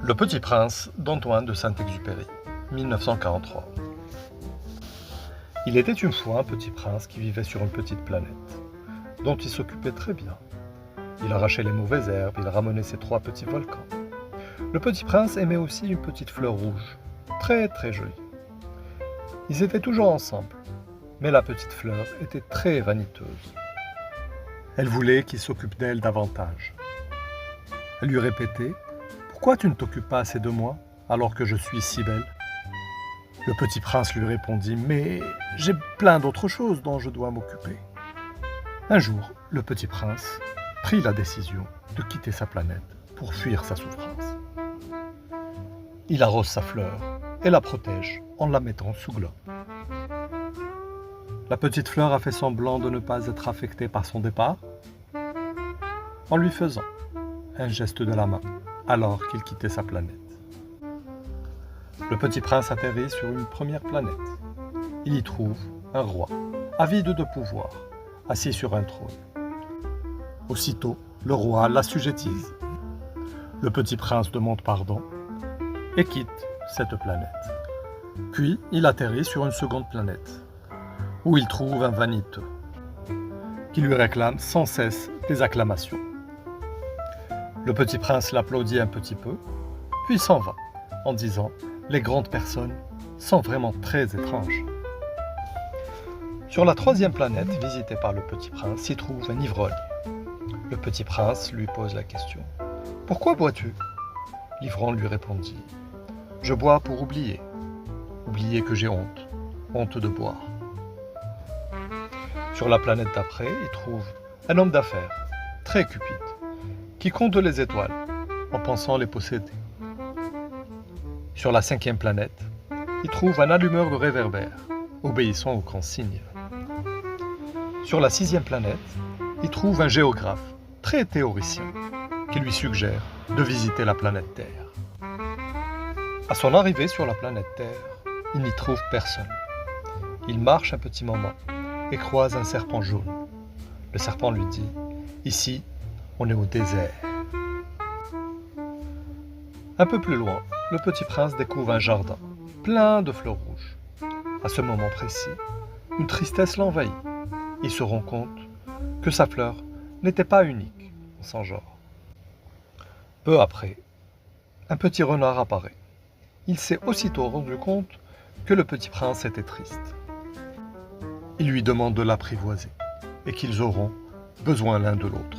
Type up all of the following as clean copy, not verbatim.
Le Petit Prince d'Antoine de Saint-Exupéry, 1943. Il était une fois un petit prince qui vivait sur une petite planète, dont il s'occupait très bien. Il arrachait les mauvaises herbes, il ramenait ses 3 petits volcans. Le petit prince aimait aussi une petite fleur rouge, très très jolie. Ils étaient toujours ensemble, mais la petite fleur était très vaniteuse. Elle voulait qu'il s'occupe d'elle davantage. Elle lui répétait: « Pourquoi tu ne t'occupes pas assez de moi, alors que je suis si belle ?» Le petit prince lui répondit: « Mais j'ai plein d'autres choses dont je dois m'occuper. » Un jour, le petit prince prit la décision de quitter sa planète pour fuir sa souffrance. Il arrose sa fleur et la protège en la mettant sous globe. La petite fleur a fait semblant de ne pas être affectée par son départ, en lui faisant un geste de la main alors qu'il quittait sa planète. Le petit prince atterrit sur une première planète. Il y trouve un roi, avide de pouvoir, assis sur un trône. Aussitôt, le roi l'assujettise. Le petit prince demande pardon et quitte cette planète. Puis, il atterrit sur une seconde planète, où il trouve un vaniteux, qui lui réclame sans cesse des acclamations. Le petit prince l'applaudit un petit peu, puis s'en va, en disant: « Les grandes personnes sont vraiment très étranges. » Sur la 3e planète visitée par le petit prince s'y trouve un ivrogne. Le petit prince lui pose la question: « Pourquoi bois-tu » L'ivrogne lui répondit: « Je bois pour oublier. Oublier que j'ai honte, honte de boire. » Sur la planète d'après, il trouve un homme d'affaires, très cupide, qui compte les étoiles en pensant les posséder. Sur la 5e planète, il trouve un allumeur de réverbères, obéissant aux consignes. Sur la 6e planète, il trouve un géographe, très théoricien, qui lui suggère de visiter la planète Terre. À son arrivée sur la planète Terre, il n'y trouve personne. Il marche un petit moment et croise un serpent jaune. Le serpent lui dit: « Ici, on est au désert. » Un peu plus loin, le petit prince découvre un jardin, plein de fleurs rouges. À ce moment précis, une tristesse l'envahit. Il se rend compte que sa fleur n'était pas unique en son genre. Peu après, un petit renard apparaît. Il s'est aussitôt rendu compte que le petit prince était triste. Il lui demande de l'apprivoiser et qu'ils auront besoin l'un de l'autre.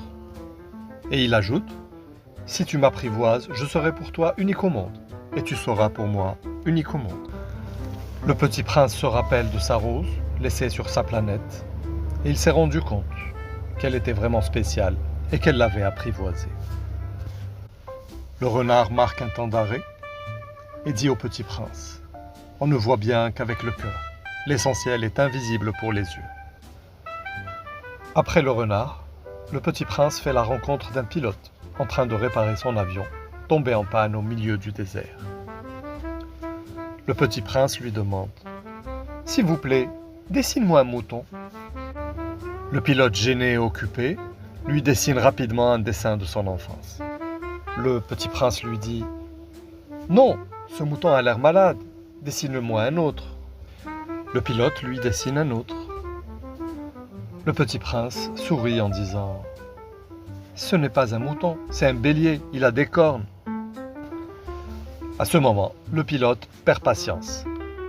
Et il ajoute: « Si tu m'apprivoises, je serai pour toi unique au monde, et tu seras pour moi unique au monde. » Le petit prince se rappelle de sa rose, laissée sur sa planète, et il s'est rendu compte qu'elle était vraiment spéciale et qu'elle l'avait apprivoisée. Le renard marque un temps d'arrêt et dit au petit prince: « On ne voit bien qu'avec le cœur. L'essentiel est invisible pour les yeux. » Après le renard, le petit prince fait la rencontre d'un pilote en train de réparer son avion, tombé en panne au milieu du désert. Le petit prince lui demande: « S'il vous plaît, dessine-moi un mouton. » Le pilote, gêné et occupé, lui dessine rapidement un dessin de son enfance. Le petit prince lui dit: « Non, ce mouton a l'air malade, dessine-moi un autre. » Le pilote lui dessine un autre. Le petit prince sourit en disant: « Ce n'est pas un mouton, c'est un bélier, il a des cornes. » À ce moment, le pilote perd patience.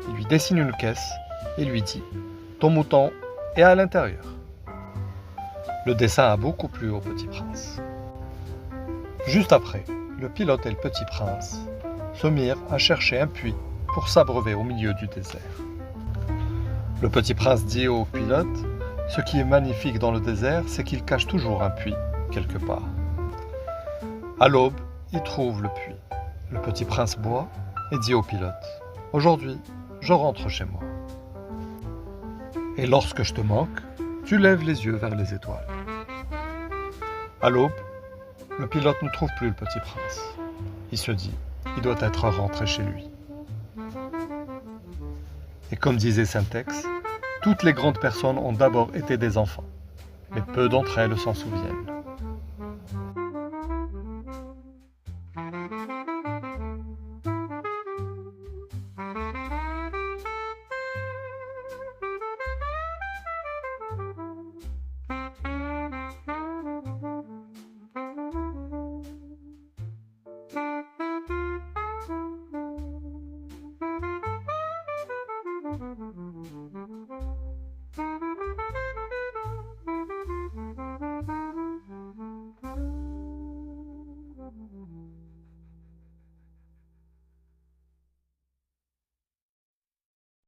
Il lui dessine une caisse et lui dit: « Ton mouton est à l'intérieur. » Le dessin a beaucoup plu au petit prince. Juste après, le pilote et le petit prince se mirent à chercher un puits pour s'abreuver au milieu du désert. Le petit prince dit au pilote: « Ce qui est magnifique dans le désert, c'est qu'il cache toujours un puits, quelque part. » À l'aube, il trouve le puits. Le petit prince boit et dit au pilote: « Aujourd'hui, je rentre chez moi. » Et lorsque je te manque, tu lèves les yeux vers les étoiles. À l'aube, le pilote ne trouve plus le petit prince. Il se dit: il doit être rentré chez lui. Et comme disait Saint-Ex, toutes les grandes personnes ont d'abord été des enfants, mais peu d'entre elles s'en souviennent.